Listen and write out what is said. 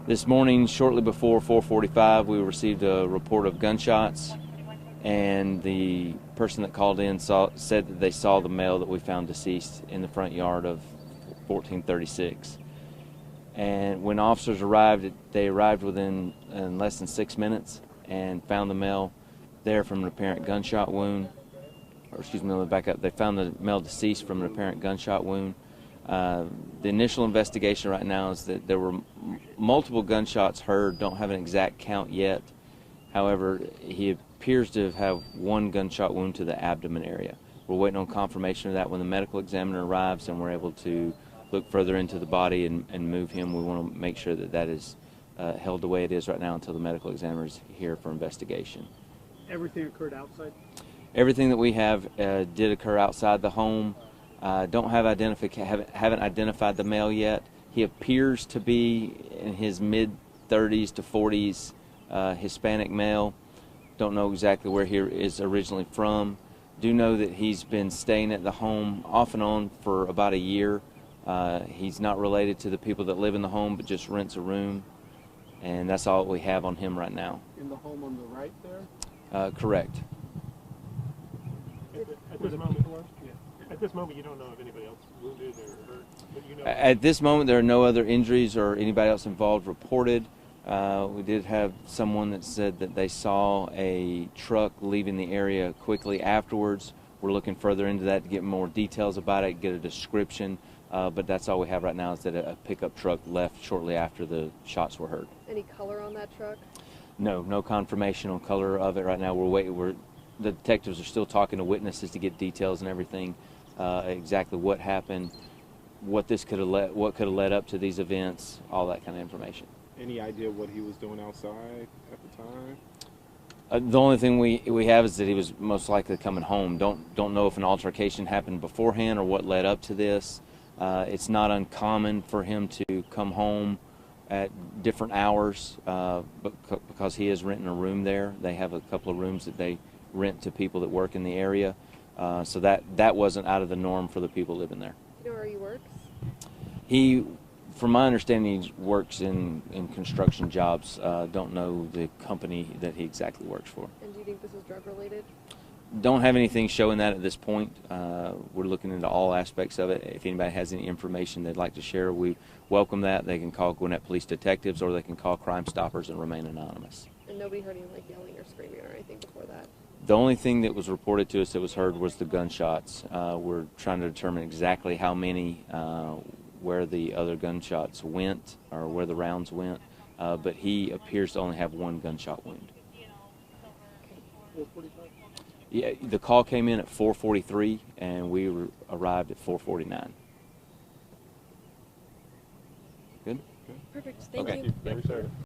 This morning, shortly before 4:45, we received a report of gunshots, and the person that called in said that they saw the male that we found deceased in the front yard of 1436. And when officers arrived, they arrived within less than 6 minutes and found the male there from an apparent gunshot wound. Or excuse me, let me back up. They found the male deceased from an apparent gunshot wound. The initial investigation right now is that there were multiple gunshots heard. Don't have an exact count yet. However, he appears to have one gunshot wound to the abdomen area. We're waiting on confirmation of that. When the medical examiner arrives and we're able to look further into the body and move him, we want to make sure that that is held the way it is right now until the medical examiner is here for investigation. Everything occurred outside? Everything that we have did occur outside the home. Don't have haven't identified the male yet. He appears to be in his mid-30s to 40s, Hispanic male. Don't know exactly where he is originally from. Do know that he's been staying at the home off and on for about a year. He's not related to the people that live in the home, but just rents a room, and that's all we have on him right now. In the home on the right there? Correct. At this moment, you don't know if anybody else wounded or hurt, but you know. At this moment, there are no other injuries or anybody else involved reported. We did have someone that said that they saw a truck leaving the area quickly afterwards. We're looking further into that to get more details about it, get a description, but that's all we have right now is that a pickup truck left shortly after the shots were heard. Any color on that truck? No confirmation on color of it right now. The detectives are still talking to witnesses to get details and everything, exactly what happened, what could have led up to these events, all that kind of information. Any idea what he was doing outside at the time? The only thing we have is that he was most likely coming home. Don't know if an altercation happened beforehand or what led up to this. It's not uncommon for him to come home at different hours, because he is renting a room there. They have a couple of rooms that they rent to people that work in the area, so that wasn't out of the norm for the people living there. Do you know where he works? He, from my understanding, he works in construction jobs. Don't know the company that he exactly works for. And do you think this is drug related? Don't have anything showing that at this point. We're looking into all aspects of it. If anybody has any information they'd like to share, we welcome that. They can call Gwinnett Police detectives or they can call Crime Stoppers and remain anonymous. And nobody heard him like yelling or screaming or anything before that? The only thing that was reported to us that was heard was the gunshots. We're trying to determine exactly how many, where the other gunshots went or where the rounds went, but he appears to only have one gunshot wound. 445? Yeah, the call came in at 4:43 and we arrived at 4:49. Good? Perfect. Thank Okay. you. Thank you, sir.